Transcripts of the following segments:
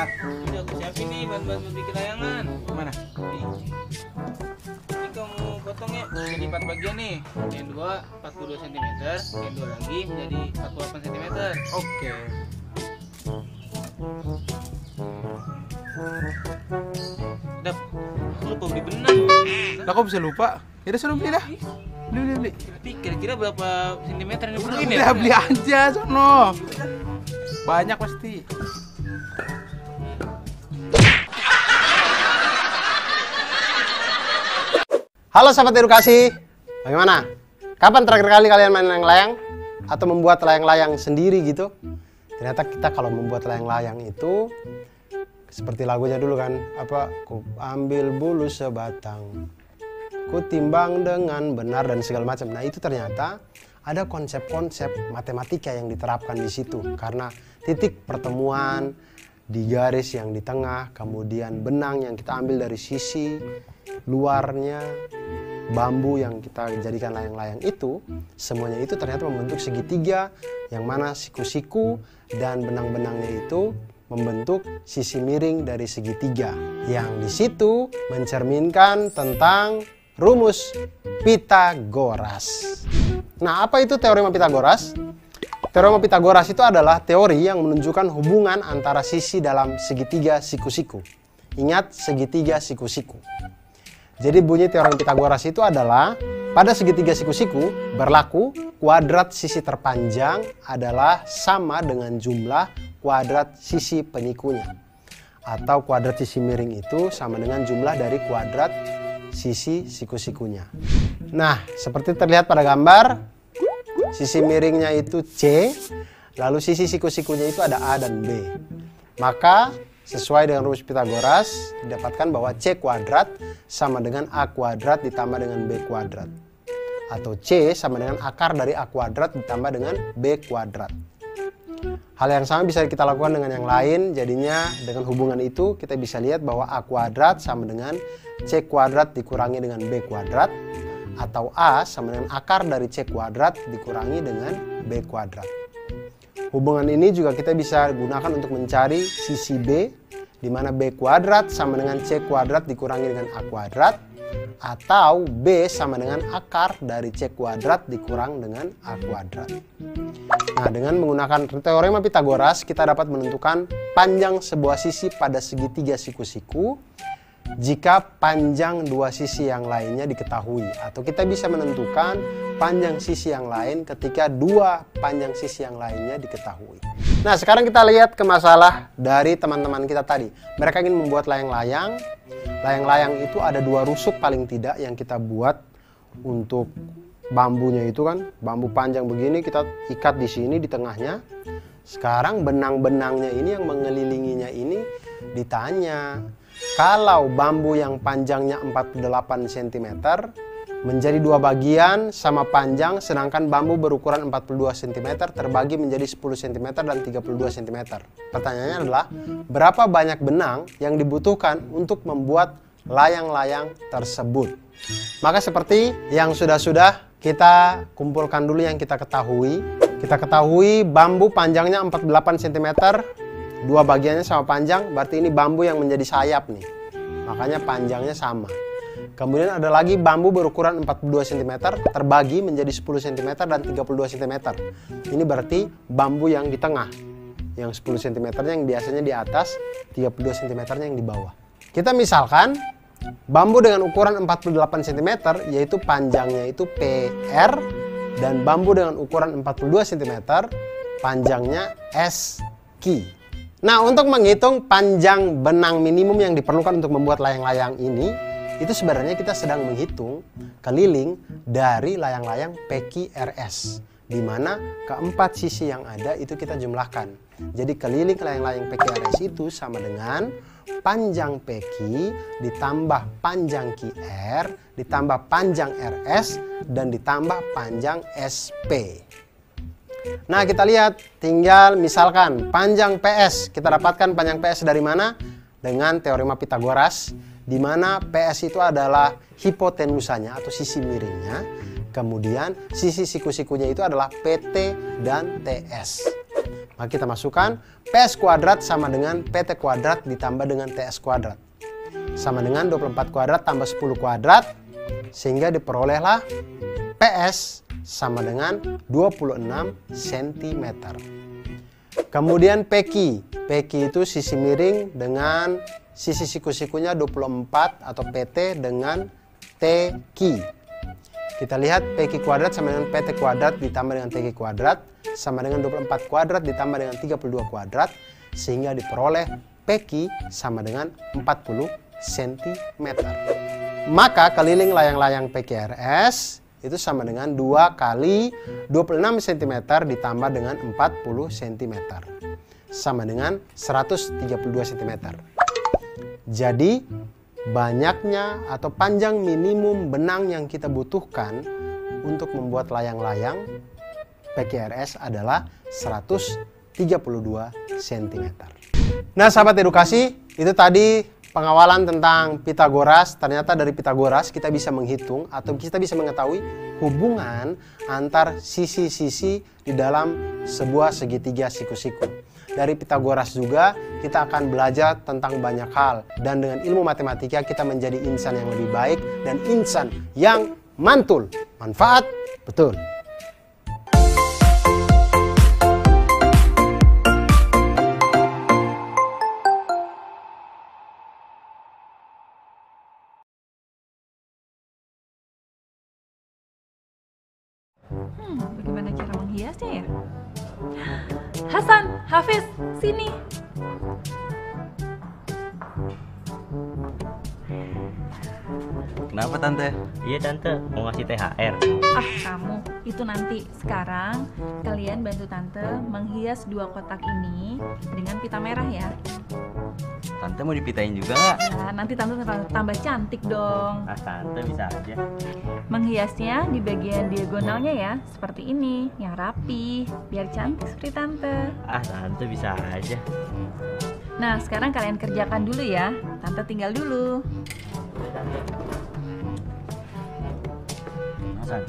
Mat. Udah aku siapin nih bahan-bahan buat bikin layangan. Mana? Nih. Ini kamu potong ya jadi 4 bagian nih. Yang dua 42 cm, yang dua lagi menjadi 48 cm. Oke. Dap, aku lupa beli benang. Lah kok bisa lupa? Ya udah sono beli dah. Beli. Tapi kira-kira berapa sentimeter yang diperluin Udah ya? beli aja sono. Banyak pasti. Halo sahabat edukasi, bagaimana? Kapan terakhir kali kalian main layang-layang? Atau membuat layang-layang sendiri gitu? Ternyata kita kalau membuat layang-layang itu seperti lagunya dulu kan, ku ambil bulu sebatang, ku timbang dengan benar dan segala macam. Nah itu ternyata ada konsep-konsep matematika yang diterapkan di situ, karena titik pertemuan di garis yang di tengah, kemudian benang yang kita ambil dari sisi luarnya, bambu yang kita jadikan layang-layang itu, semuanya itu ternyata membentuk segitiga, yang mana siku-siku dan benang-benangnya itu membentuk sisi miring dari segitiga, yang di situ mencerminkan tentang rumus Pitagoras. Nah, apa itu teorema Pitagoras? Teorema Pitagoras itu adalah teori yang menunjukkan hubungan antara sisi dalam segitiga siku-siku. Ingat, segitiga siku-siku. Jadi bunyi teorema Pitagoras itu adalah pada segitiga siku-siku berlaku kuadrat sisi terpanjang adalah sama dengan jumlah kuadrat sisi penyikunya. Atau kuadrat sisi miring itu sama dengan jumlah dari kuadrat sisi siku-sikunya. Nah, seperti terlihat pada gambar, sisi miringnya itu C, lalu sisi siku-sikunya itu ada A dan B. Maka sesuai dengan rumus Pitagoras didapatkan bahwa C kuadrat sama dengan A kuadrat ditambah dengan B kuadrat. Atau C sama dengan akar dari A kuadrat ditambah dengan B kuadrat. Hal yang sama bisa kita lakukan dengan yang lain, jadinya dengan hubungan itu kita bisa lihat bahwa A kuadrat sama dengan C kuadrat dikurangi dengan B kuadrat, atau A sama dengan akar dari C kuadrat dikurangi dengan B kuadrat. Hubungan ini juga kita bisa gunakan untuk mencari sisi B, di mana B kuadrat sama dengan C kuadrat dikurangi dengan A kuadrat, atau B sama dengan akar dari C kuadrat dikurang dengan A kuadrat. Nah, dengan menggunakan teorema Pitagoras kita dapat menentukan panjang sebuah sisi pada segitiga siku-siku jika panjang dua sisi yang lainnya diketahui, atau kita bisa menentukan panjang sisi yang lain ketika dua panjang sisi yang lainnya diketahui. Nah, sekarang kita lihat ke masalah dari teman-teman kita tadi. Mereka ingin membuat layang-layang. Layang-layang itu ada dua rusuk paling tidak yang kita buat untuk bambunya itu kan. Bambu panjang begini kita ikat di sini di tengahnya. Sekarang benang-benangnya ini yang mengelilinginya ini ditanya, kalau bambu yang panjangnya 48 cm menjadi dua bagian sama panjang, sedangkan bambu berukuran 42 cm terbagi menjadi 10 cm dan 32 cm. Pertanyaannya adalah, berapa banyak benang yang dibutuhkan untuk membuat layang-layang tersebut? Maka seperti yang sudah-sudah kita kumpulkan dulu yang kita ketahui. Kita ketahui bambu panjangnya 48 cm, dua bagiannya sama panjang, berarti ini bambu yang menjadi sayap nih. Makanya panjangnya sama. Kemudian ada lagi bambu berukuran 42 cm terbagi menjadi 10 cm dan 32 cm. Ini berarti bambu yang di tengah. Yang 10 cm yang biasanya di atas, 32 cm yang di bawah. Kita misalkan bambu dengan ukuran 48 cm yaitu panjangnya itu PR, dan bambu dengan ukuran 42 cm panjangnya SQ. Nah, untuk menghitung panjang benang minimum yang diperlukan untuk membuat layang-layang ini, itu sebenarnya kita sedang menghitung keliling dari layang-layang PQRS, di mana keempat sisi yang ada itu kita jumlahkan. Jadi keliling layang-layang PQRS itu sama dengan panjang PQ ditambah panjang QR ditambah panjang RS dan ditambah panjang SP. Nah, kita lihat, tinggal misalkan panjang PS. Kita dapatkan panjang PS dari mana? Dengan teorema Pitagoras, di mana PS itu adalah hipotenusanya atau sisi miringnya. Kemudian sisi siku-sikunya itu adalah PT dan TS. Maka kita masukkan PS kuadrat sama dengan PT kuadrat ditambah dengan TS kuadrat. Sama dengan 24 kuadrat tambah 10 kuadrat. Sehingga diperolehlah PS sama dengan 26 cm. Kemudian PQ. PQ itu sisi miring dengan sisi siku-sikunya 24 atau PT dengan TQ. Kita lihat PQ kuadrat sama dengan PT kuadrat ditambah dengan TQ kuadrat sama dengan 24 kuadrat ditambah dengan 32 kuadrat. Sehingga diperoleh PQ sama dengan 40 cm. Maka keliling layang-layang PQRS itu sama dengan 2 kali 26 cm ditambah dengan 40 cm. Sama dengan 132 cm. Jadi banyaknya atau panjang minimum benang yang kita butuhkan untuk membuat layang-layang PQRS adalah 132 cm. Nah sahabat edukasi, itu tadi pengawalan tentang Pitagoras. Ternyata dari Pitagoras kita bisa menghitung atau kita bisa mengetahui hubungan antar sisi-sisi di dalam sebuah segitiga siku-siku. Dari Pitagoras juga kita akan belajar tentang banyak hal. Dan dengan ilmu matematika kita menjadi insan yang lebih baik dan insan yang mantul. Manfaat betul. Bagaimana cara menghiasnya ya? Hasan, Hafiz, sini. Kenapa Tante? Iya Tante, mau ngasih THR. Ah kamu, itu nanti. Sekarang kalian bantu Tante menghias 2 kotak ini dengan pita merah ya. Tante mau dipitain juga nggak? Nah, nanti Tante tambah cantik dong. Ah Tante bisa aja. Menghiasnya di bagian diagonalnya ya, seperti ini, yang rapi, biar cantik seperti Tante. Ah Tante bisa aja. Nah, sekarang kalian kerjakan dulu ya. Tante tinggal dulu. Hasan,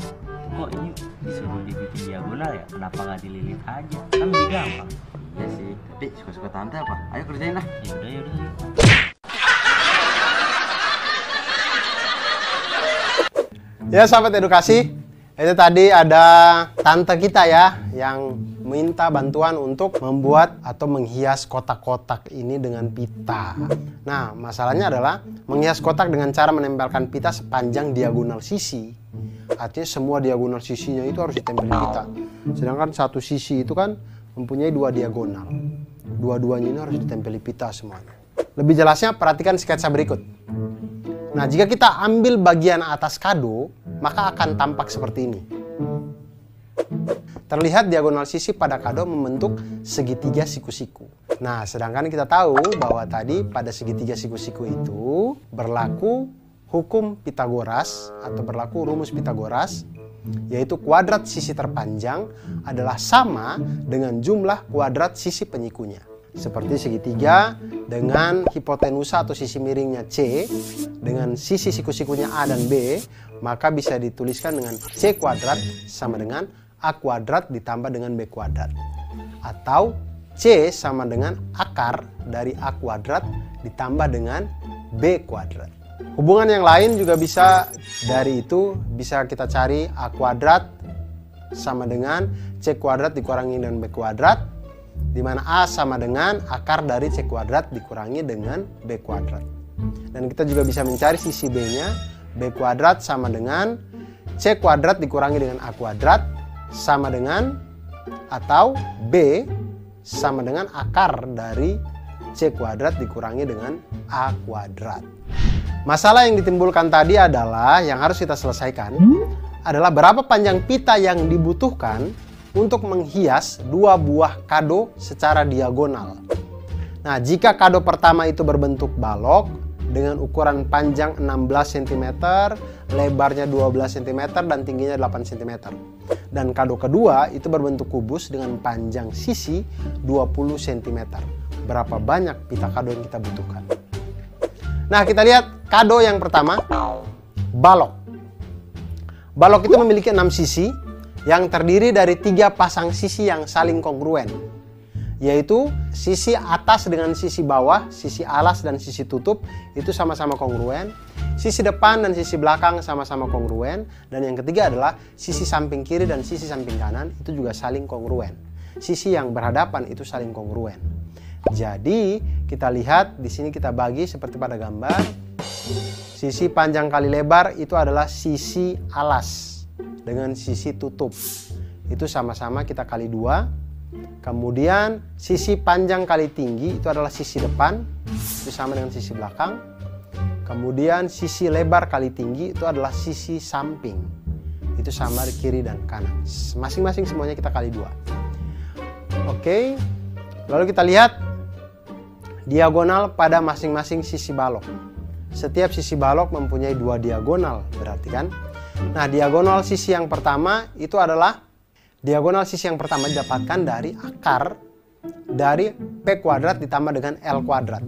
kok ini disuruh dibikin diagonal ya? Kenapa nggak dililit aja? Kan lebih gampang. Ya sih, tapi suka-suka Tante apa? Ayo kerjain lah. Yaudah. Ya sahabat edukasi, itu tadi ada tante kita ya yang minta bantuan untuk membuat atau menghias kotak-kotak ini dengan pita. Nah, masalahnya adalah menghias kotak dengan cara menempelkan pita sepanjang diagonal sisi. Artinya semua diagonal sisinya itu harus ditempel pita. Sedangkan satu sisi itu kan mempunyai 2 diagonal. Dua-duanya ini harus ditempeli pita semuanya. Lebih jelasnya perhatikan sketsa berikut. Nah, jika kita ambil bagian atas kado, maka akan tampak seperti ini. Terlihat diagonal sisi pada kado membentuk segitiga siku-siku. Nah, sedangkan kita tahu bahwa tadi pada segitiga siku-siku itu berlaku hukum Pitagoras atau berlaku rumus Pitagoras, yaitu kuadrat sisi terpanjang adalah sama dengan jumlah kuadrat sisi penyikunya. Seperti segitiga dengan hipotenusa atau sisi miringnya C dengan sisi siku-sikunya A dan B, maka bisa dituliskan dengan C kuadrat sama dengan A kuadrat ditambah dengan B kuadrat. Atau C sama dengan akar dari A kuadrat ditambah dengan B kuadrat. Hubungan yang lain juga bisa dari itu, bisa kita cari A kuadrat sama dengan C kuadrat dikurangi dengan B kuadrat, di mana A sama dengan akar dari C kuadrat dikurangi dengan B kuadrat. Dan kita juga bisa mencari sisi B-nya, B kuadrat sama dengan C kuadrat dikurangi dengan A kuadrat sama dengan, atau B sama dengan akar dari C kuadrat dikurangi dengan A kuadrat. Masalah yang ditimbulkan tadi adalah, yang harus kita selesaikan adalah berapa panjang pita yang dibutuhkan untuk menghias 2 buah kado secara diagonal. Nah, jika kado pertama itu berbentuk balok dengan ukuran panjang 16 cm, lebarnya 12 cm, dan tingginya 8 cm. Dan kado kedua itu berbentuk kubus dengan panjang sisi 20 cm. Berapa banyak pita kado yang kita butuhkan? Nah, kita lihat kado yang pertama, balok. Balok itu memiliki 6 sisi yang terdiri dari 3 pasang sisi yang saling kongruen. yaitu sisi atas dengan sisi bawah, sisi alas dan sisi tutup itu sama-sama kongruen. Sisi depan dan sisi belakang sama-sama kongruen. Dan yang ketiga adalah sisi samping kiri dan sisi samping kanan itu juga saling kongruen. Sisi yang berhadapan itu saling kongruen. Jadi kita lihat di sini kita bagi seperti pada gambar. Sisi panjang kali lebar itu adalah sisi alas dengan sisi tutup. Itu sama-sama kita kali 2. Kemudian sisi panjang kali tinggi itu adalah sisi depan, itu sama dengan sisi belakang. Kemudian sisi lebar kali tinggi itu adalah sisi samping, itu sama di kiri dan kanan. Masing-masing semuanya kita kali 2. Oke, lalu kita lihat diagonal pada masing-masing sisi balok. Setiap sisi balok mempunyai 2 diagonal, berarti kan. Nah, diagonal sisi yang pertama itu adalah diagonal sisi yang pertama didapatkan dari akar dari P kuadrat ditambah dengan L kuadrat.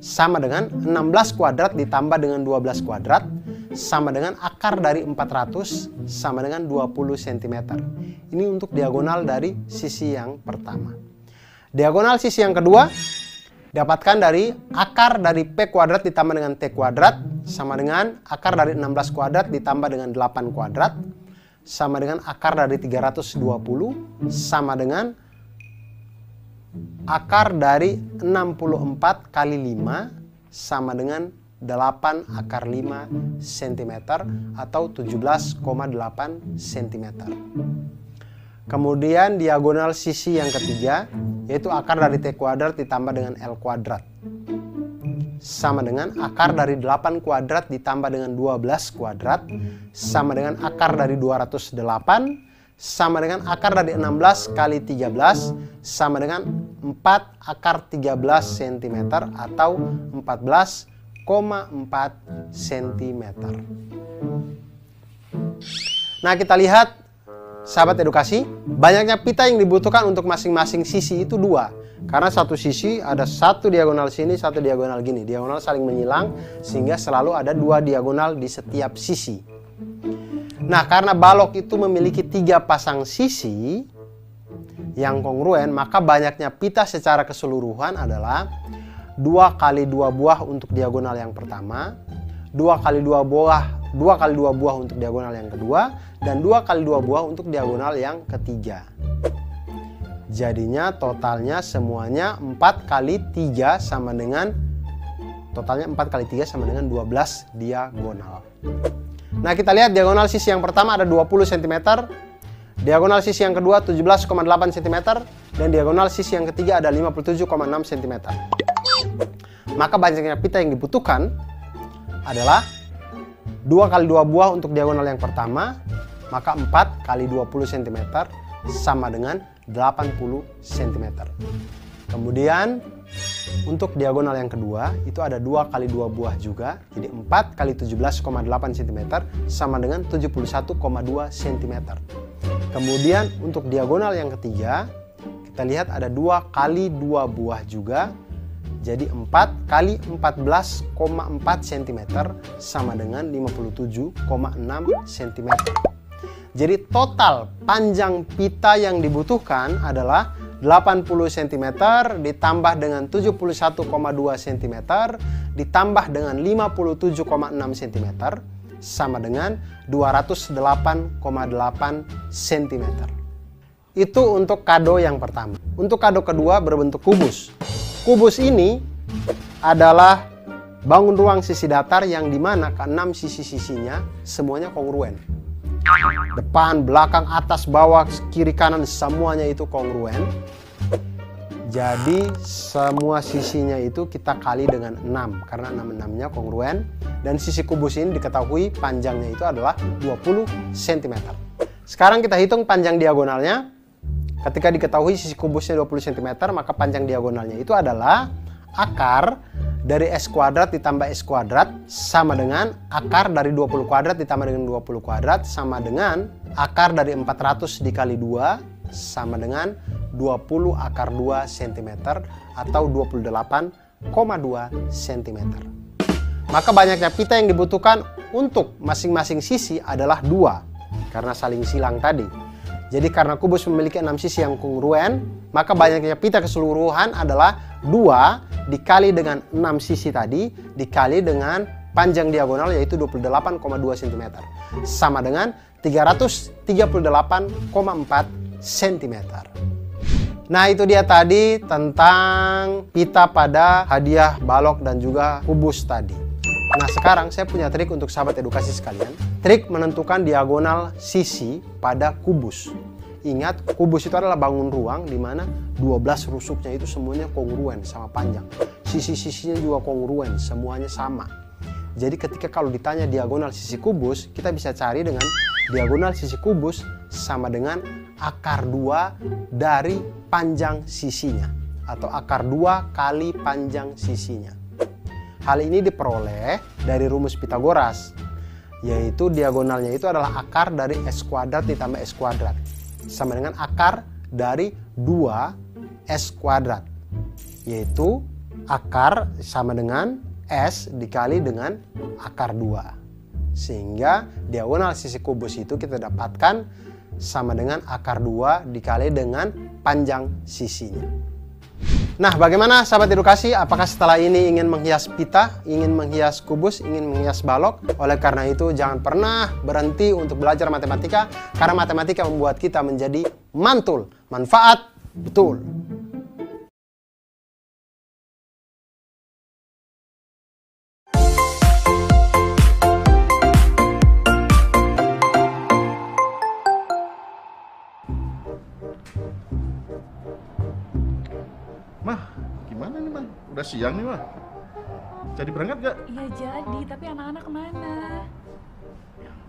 Sama dengan 16 kuadrat ditambah dengan 12 kuadrat. Sama dengan akar dari 400 sama dengan 20 cm. Ini untuk diagonal dari sisi yang pertama. Diagonal sisi yang kedua dapatkan dari akar dari P kuadrat ditambah dengan T kuadrat. Sama dengan akar dari 16 kuadrat ditambah dengan 8 kuadrat. Sama dengan akar dari 320 sama dengan akar dari 64 kali 5 sama dengan 8 akar 5 cm atau 17,8 cm. Kemudian diagonal sisi yang ketiga yaitu akar dari T kuadrat ditambah dengan L kuadrat. Sama dengan akar dari 8 kuadrat ditambah dengan 12 kuadrat sama dengan akar dari 208 sama dengan akar dari 16 kali 13 sama dengan 4 akar 13 cm atau 14,4 cm. Nah, kita lihat sahabat edukasi, banyaknya pita yang dibutuhkan untuk masing-masing sisi itu 2. Karena satu sisi ada satu diagonal sini, satu diagonal gini. Diagonal saling menyilang sehingga selalu ada 2 diagonal di setiap sisi. Nah, karena balok itu memiliki 3 pasang sisi yang kongruen, maka banyaknya pita secara keseluruhan adalah 2 kali 2 buah untuk diagonal yang pertama, 2 kali 2 buah untuk diagonal yang kedua, dan 2 kali 2 buah untuk diagonal yang ketiga. Jadinya totalnya semuanya 4 kali 3 sama dengan totalnya 4 kali 3 sama dengan 12 diagonal. Nah, kita lihat diagonal sisi yang pertama ada 20 cm, diagonal sisi yang kedua 17,8 cm, dan diagonal sisi yang ketiga ada 57,6 cm. Maka banyaknya pita yang dibutuhkan adalah 2 kali 2 buah untuk diagonal yang pertama, maka 4 kali 20 cm sama dengan 80 cm. Kemudian untuk diagonal yang kedua itu ada 2 kali 2 buah juga, jadi 4 kali 17,8 cm sama dengan 71,2 cm. Kemudian untuk diagonal yang ketiga kita lihat ada 2 kali 2 buah juga, jadi 4 kali 14,4 cm sama dengan 57,6 cm. Jadi total panjang pita yang dibutuhkan adalah 80 cm ditambah dengan 71,2 cm ditambah dengan 57,6 cm sama dengan 208,8 cm. Itu untuk kado yang pertama. Untuk kado kedua berbentuk kubus. Kubus ini adalah bangun ruang sisi datar yang dimana ke-6 sisi-sisinya semuanya kongruen. Depan, belakang, atas, bawah, kiri, kanan semuanya itu kongruen. Jadi semua sisinya itu kita kali dengan 6 karena 6-6-nya kongruen. Dan sisi kubus ini diketahui panjangnya itu adalah 20 cm. Sekarang kita hitung panjang diagonalnya. Ketika diketahui sisi kubusnya 20 cm, maka panjang diagonalnya itu adalah akar dari S kuadrat ditambah S kuadrat sama dengan akar dari 20 kuadrat ditambah dengan 20 kuadrat sama dengan akar dari 400 dikali 2 sama dengan 20 akar 2 cm atau 28,2 cm. Maka banyaknya pita yang dibutuhkan untuk masing-masing sisi adalah 2 karena saling silang tadi. Jadi karena kubus memiliki 6 sisi yang kongruen, maka banyaknya pita keseluruhan adalah 2 dikali dengan 6 sisi tadi dikali dengan panjang diagonal yaitu 28,2 cm. Sama dengan 338,4 cm. Nah, itu dia tadi tentang pita pada hadiah balok dan juga kubus tadi. Nah, sekarang saya punya trik untuk sahabat edukasi sekalian. Trik menentukan diagonal sisi pada kubus. Ingat, kubus itu adalah bangun ruang di mana 12 rusuknya itu semuanya kongruen sama panjang. Sisi-sisinya juga kongruen, semuanya sama. Jadi ketika kalau ditanya diagonal sisi kubus, kita bisa cari dengan diagonal sisi kubus sama dengan akar 2 dari panjang sisinya. Atau akar 2 kali panjang sisinya. Hal ini diperoleh dari rumus Pitagoras. Yaitu diagonalnya itu adalah akar dari S kuadrat ditambah S kuadrat. Sama dengan akar dari 2 S kuadrat. Yaitu akar sama dengan S dikali dengan akar 2. Sehingga diagonal sisi kubus itu kita dapatkan sama dengan akar 2 dikali dengan panjang sisinya. Nah, bagaimana sahabat edukasi? Apakah setelah ini ingin menghias pita, ingin menghias kubus, ingin menghias balok? Oleh karena itu jangan pernah berhenti untuk belajar matematika, karena matematika membuat kita menjadi mantul, manfaat betul. Mah, gimana nih mah? Udah siang nih mah. Jadi berangkat gak? Iya jadi, tapi anak-anak kemana?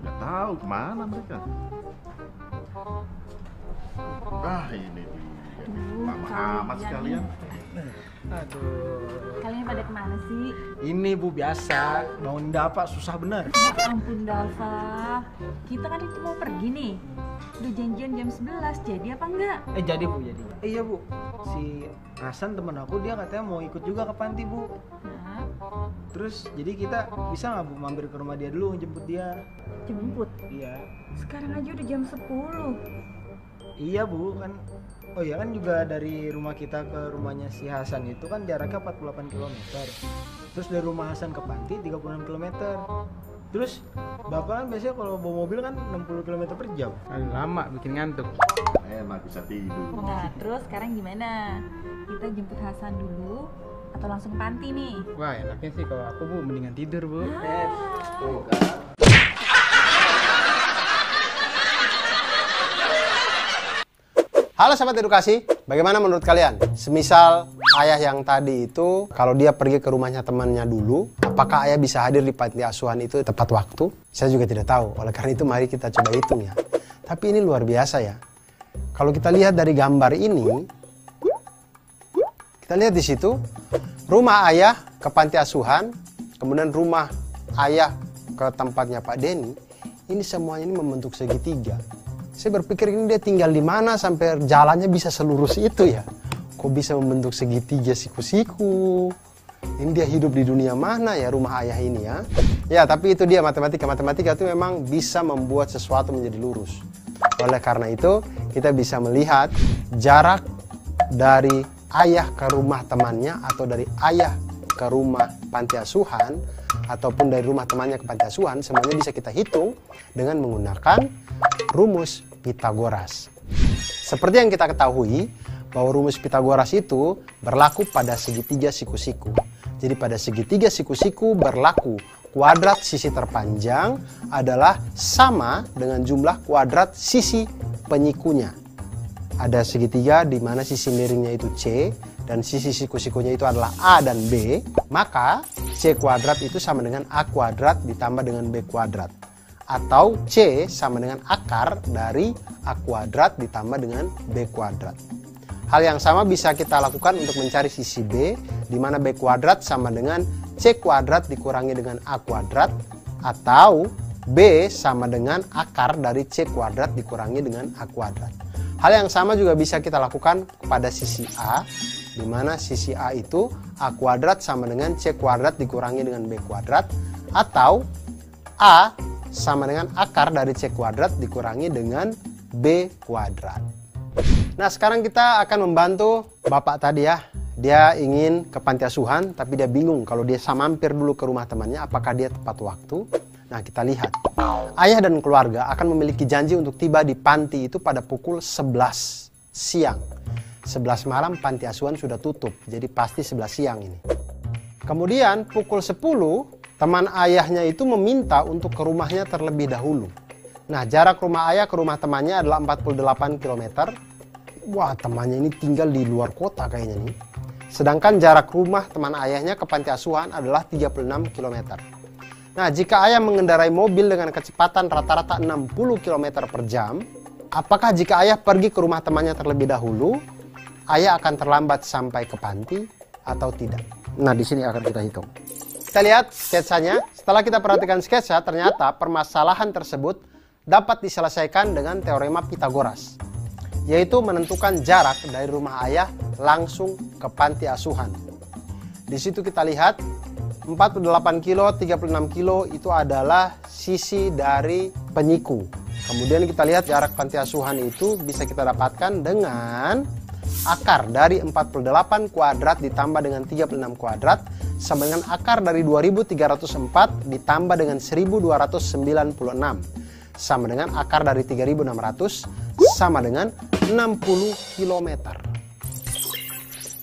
Gak tahu kemana mereka. Ah ini dia. Lama amat sekalian. Aduh, Kalian pada kemana sih? ini Bu biasa bangun Dava susah bener. Ya ampun Dava, kita kan itu mau pergi nih. Udah janjian jam 11, jadi apa enggak? Jadi Bu, jadi. Iya Bu, si Hasan temen aku dia katanya mau ikut juga ke panti Bu. Nah, Terus jadi kita bisa nggak Bu mampir ke rumah dia dulu ngejemput dia? jemput. Iya. Sekarang aja udah jam 10. Iya Bu kan. Oh iya kan juga dari rumah kita ke rumahnya si Hasan itu kan jaraknya 48 km. Terus dari rumah Hasan ke panti 36 km. Terus Bapak kan biasanya kalau bawa mobil kan 60 km per jam. Aduh, lama bikin ngantuk. Enak bisa tidur. Nah, terus sekarang gimana? Kita jemput Hasan dulu atau langsung panti nih? Wah, enaknya sih kalau aku Bu mendingan tidur Bu. Tuh kan. Halo sahabat edukasi, bagaimana menurut kalian? Semisal ayah yang tadi itu, kalau dia pergi ke rumahnya temannya dulu, apakah ayah bisa hadir di panti asuhan itu tepat waktu? Saya juga tidak tahu, oleh karena itu mari kita coba hitung ya. Tapi ini luar biasa ya. Kalau kita lihat dari gambar ini, kita lihat di situ, rumah ayah ke panti asuhan, kemudian rumah ayah ke tempatnya Pak Denny, ini semuanya ini membentuk segitiga. Saya berpikir ini dia tinggal di mana sampai jalannya bisa selurus itu ya. Kok bisa membentuk segitiga siku-siku? Ini dia hidup di dunia mana ya rumah ayah ini ya? Ya, tapi itu dia matematika. Matematika itu memang bisa membuat sesuatu menjadi lurus. Oleh karena itu, kita bisa melihat jarak dari ayah ke rumah temannya atau dari ayah ke rumah panti asuhan ataupun dari rumah temannya ke panti asuhan, semuanya bisa kita hitung dengan menggunakan rumus Pitagoras. Seperti yang kita ketahui bahwa rumus Pitagoras itu berlaku pada segitiga siku-siku. Jadi pada segitiga siku-siku berlaku kuadrat sisi terpanjang adalah sama dengan jumlah kuadrat sisi penyikunya. Ada segitiga di mana sisi miringnya itu C dan sisi siku-sikunya itu adalah A dan B, maka C kuadrat itu sama dengan A kuadrat ditambah dengan B kuadrat. Atau C sama dengan akar dari A kuadrat ditambah dengan B kuadrat. Hal yang sama bisa kita lakukan untuk mencari sisi B, di mana B kuadrat sama dengan C kuadrat dikurangi dengan A kuadrat, atau B sama dengan akar dari C kuadrat dikurangi dengan A kuadrat. Hal yang sama juga bisa kita lakukan pada sisi A, di mana sisi A itu A kuadrat sama dengan C kuadrat dikurangi dengan B kuadrat, atau A sama dengan akar dari C kuadrat dikurangi dengan B kuadrat. Nah, sekarang kita akan membantu Bapak tadi ya. Dia ingin ke panti asuhan, tapi dia bingung kalau dia mampir dulu ke rumah temannya, apakah dia tepat waktu. Nah, kita lihat. Ayah dan keluarga akan memiliki janji untuk tiba di panti itu pada pukul 11 siang. 11 malam panti asuhan sudah tutup, jadi pasti 11 siang ini. Kemudian pukul 10, teman ayahnya itu meminta untuk ke rumahnya terlebih dahulu. Nah, jarak rumah ayah ke rumah temannya adalah 48 km. Wah, temannya ini tinggal di luar kota kayaknya nih. Sedangkan jarak rumah teman ayahnya ke panti asuhan adalah 36 km. Nah, jika ayah mengendarai mobil dengan kecepatan rata-rata 60 km per jam, apakah jika ayah pergi ke rumah temannya terlebih dahulu, ayah akan terlambat sampai ke panti atau tidak? Nah, di sini akan kita hitung. Kita lihat sketsanya. Setelah kita perhatikan sketsa, ternyata permasalahan tersebut dapat diselesaikan dengan teorema Pythagoras, yaitu menentukan jarak dari rumah ayah langsung ke panti asuhan. Di situ kita lihat 48 kilo, 36 kilo itu adalah sisi dari penyiku. Kemudian kita lihat jarak panti asuhan itu bisa kita dapatkan dengan akar dari 48 kuadrat ditambah dengan 36 kuadrat sama dengan akar dari 2304 ditambah dengan 1296 sama dengan akar dari 3600 sama dengan 60 km.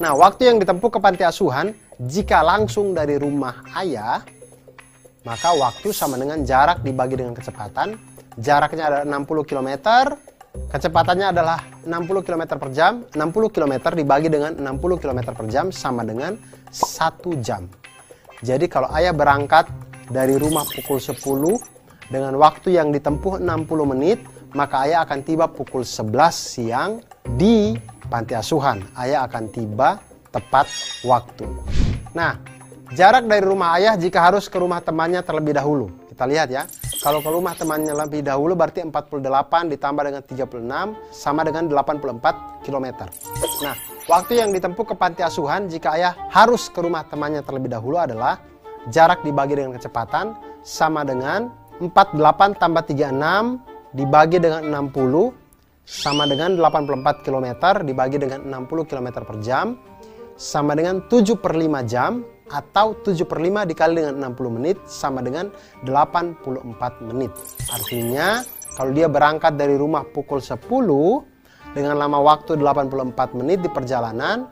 Nah, waktu yang ditempuh ke panti asuhan jika langsung dari rumah ayah, maka waktu sama dengan jarak dibagi dengan kecepatan. Jaraknya adalah 60 km, kecepatannya adalah 60 km per jam. 60 km dibagi dengan 60 km per jam sama dengan 1 jam. Jadi kalau ayah berangkat dari rumah pukul 10 dengan waktu yang ditempuh 60 menit, maka ayah akan tiba pukul 11 siang di panti asuhan. Ayah akan tiba tepat waktu. Nah, jarak dari rumah ayah jika harus ke rumah temannya terlebih dahulu. Kita lihat ya. Kalau ke rumah temannya lebih dahulu berarti 48 ditambah dengan 36 sama dengan 84 km. Nah, waktu yang ditempuh ke panti asuhan jika ayah harus ke rumah temannya terlebih dahulu adalah jarak dibagi dengan kecepatan sama dengan 48 tambah 36 dibagi dengan 60 sama dengan 84 km dibagi dengan 60 km per jam sama dengan 7/5 jam atau 7/5 dikali dengan 60 menit sama dengan 84 menit. Artinya kalau dia berangkat dari rumah pukul 10 dengan lama waktu 84 menit di perjalanan,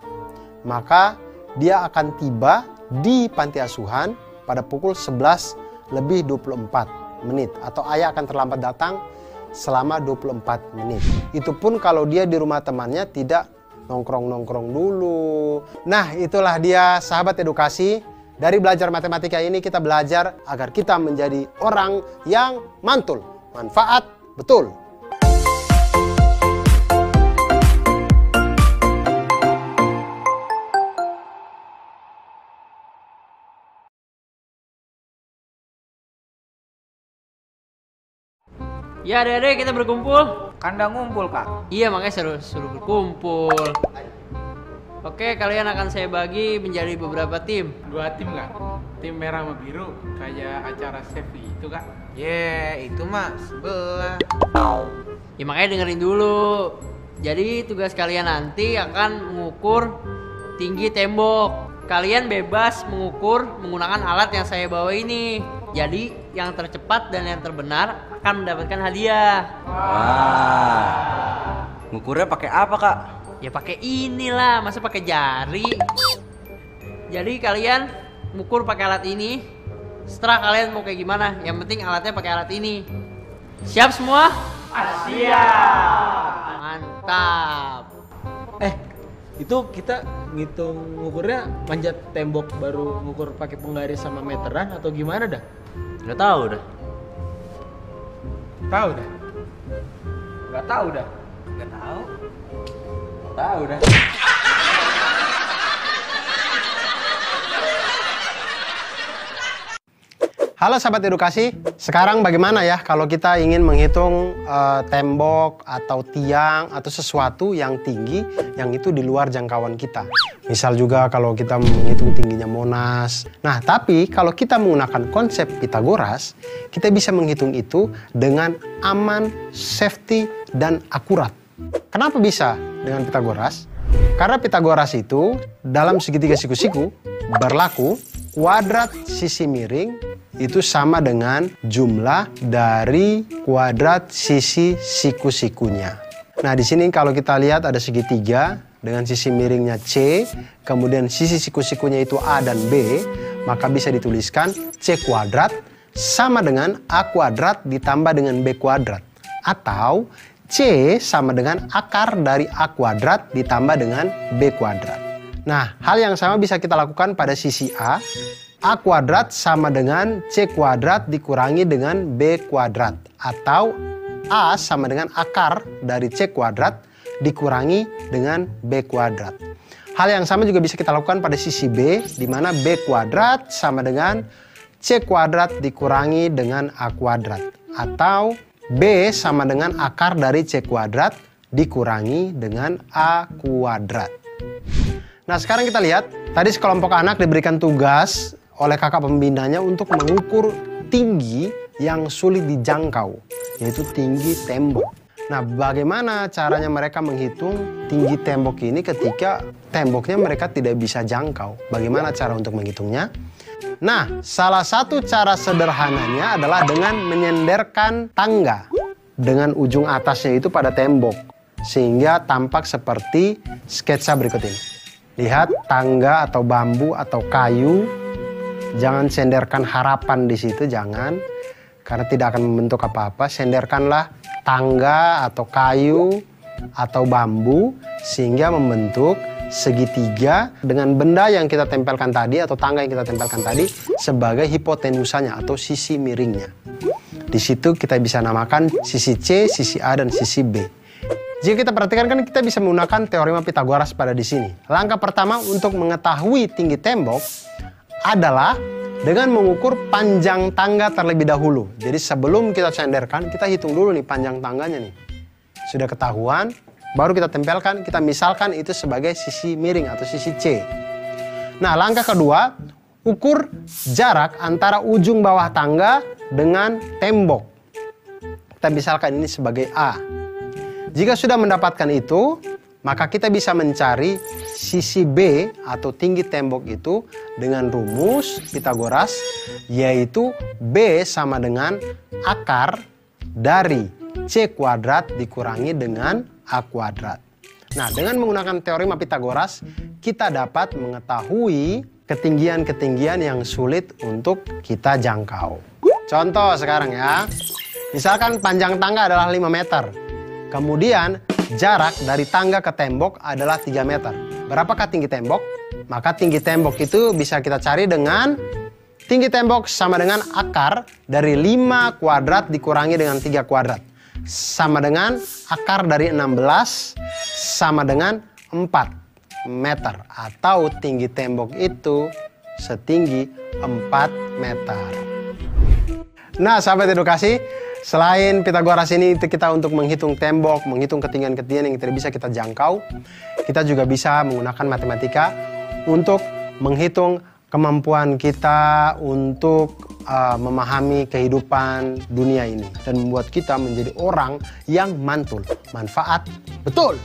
maka dia akan tiba di panti asuhan pada pukul 11:24 menit atau ayah akan terlambat datang selama 24 menit. Itu pun kalau dia di rumah temannya tidak nongkrong-nongkrong dulu. Nah, itulah dia sahabat edukasi. Dari belajar matematika ini kita belajar agar kita menjadi orang yang mantul, manfaat betul. Ya adek-adek kita berkumpul. Kandang ngumpul, Kak. Iya makanya suruh berkumpul. Oke, kalian akan saya bagi menjadi beberapa tim. 2 tim, Kak. Tim merah sama biru kayak acara Sevi itu, Kak. Itu mah sebelah. Ya makanya dengerin dulu. Jadi tugas kalian nanti akan mengukur tinggi tembok. Kalian bebas mengukur menggunakan alat yang saya bawa ini. Jadi yang tercepat dan yang terbenar akan mendapatkan hadiah. Wah. Ngukurnya pakai apa, Kak? Ya pakai inilah, masa pakai jari. Jadi kalian mengukur pakai alat ini. Setelah kalian mau kayak gimana, yang penting alatnya pakai alat ini. Siap semua? Siap. Mantap. Itu kita ngitung ngukurnya manjat tembok baru ngukur pakai penggaris sama meteran atau gimana dah? Gak tahu dah. Tahu dah. Gak tahu dah. Gak tahu. Tahu dah. Halo sahabat edukasi, sekarang bagaimana ya kalau kita ingin menghitung tembok atau tiang atau sesuatu yang tinggi yang itu di luar jangkauan kita. Misal juga kalau kita menghitung tingginya Monas. Nah, tapi kalau kita menggunakan konsep Pitagoras, kita bisa menghitung itu dengan aman, safety, dan akurat. Kenapa bisa dengan Pitagoras? Karena Pitagoras itu dalam segitiga siku-siku berlaku kuadrat sisi miring itu sama dengan jumlah dari kuadrat sisi siku-sikunya. Nah, di sini kalau kita lihat ada segitiga dengan sisi miringnya C, kemudian sisi siku-sikunya itu A dan B, maka bisa dituliskan C kuadrat sama dengan A kuadrat ditambah dengan B kuadrat. Atau C sama dengan akar dari A kuadrat ditambah dengan B kuadrat. Nah, hal yang sama bisa kita lakukan pada sisi A. A kuadrat sama dengan C kuadrat dikurangi dengan B kuadrat. Atau A sama dengan akar dari C kuadrat dikurangi dengan B kuadrat. Hal yang sama juga bisa kita lakukan pada sisi B, di mana B kuadrat sama dengan C kuadrat dikurangi dengan A kuadrat. Atau B sama dengan akar dari C kuadrat dikurangi dengan A kuadrat. Nah, sekarang kita lihat, tadi sekelompok anak diberikan tugas oleh kakak pembinanya untuk mengukur tinggi yang sulit dijangkau, yaitu tinggi tembok. Nah, bagaimana caranya mereka menghitung tinggi tembok ini ketika temboknya mereka tidak bisa jangkau? Bagaimana cara untuk menghitungnya? Nah, salah satu cara sederhananya adalah dengan menyenderkan tangga dengan ujung atasnya itu pada tembok, sehingga tampak seperti sketsa berikut ini. Lihat, tangga atau bambu atau kayu. Jangan senderkan harapan di situ, jangan, karena tidak akan membentuk apa-apa. Senderkanlah tangga atau kayu atau bambu sehingga membentuk segitiga dengan benda yang kita tempelkan tadi atau tangga yang kita tempelkan tadi sebagai hipotenusanya atau sisi miringnya. Di situ kita bisa namakan sisi C, sisi A, dan sisi B. Jika kita perhatikan kan kita bisa menggunakan teorema Pitagoras pada di sini. Langkah pertama untuk mengetahui tinggi tembok adalah dengan mengukur panjang tangga terlebih dahulu. Jadi sebelum kita senderkan, kita hitung dulu nih panjang tangganya nih. Sudah ketahuan, baru kita tempelkan, kita misalkan itu sebagai sisi miring atau sisi C. Nah, langkah kedua, ukur jarak antara ujung bawah tangga dengan tembok. Kita misalkan ini sebagai A. Jika sudah mendapatkan itu, maka kita bisa mencari sisi B atau tinggi tembok itu dengan rumus Pitagoras, yaitu B sama dengan akar dari C kuadrat dikurangi dengan A kuadrat. Nah, dengan menggunakan teorema Pitagoras, kita dapat mengetahui ketinggian-ketinggian yang sulit untuk kita jangkau. Contoh sekarang ya, misalkan panjang tangga adalah 5 meter. Kemudian jarak dari tangga ke tembok adalah 3 meter. Berapakah tinggi tembok? Maka tinggi tembok itu bisa kita cari dengan tinggi tembok sama dengan akar dari 5 kuadrat dikurangi dengan 3 kuadrat. Sama dengan akar dari 16 sama dengan 4 meter. Atau tinggi tembok itu setinggi 4 meter. Nah, sahabat edukasi, selain Pitagoras ini kita untuk menghitung tembok, menghitung ketinggian-ketinggian yang tidak bisa kita jangkau, kita juga bisa menggunakan matematika untuk menghitung kemampuan kita untuk memahami kehidupan dunia ini dan membuat kita menjadi orang yang mantul, manfaat, betul.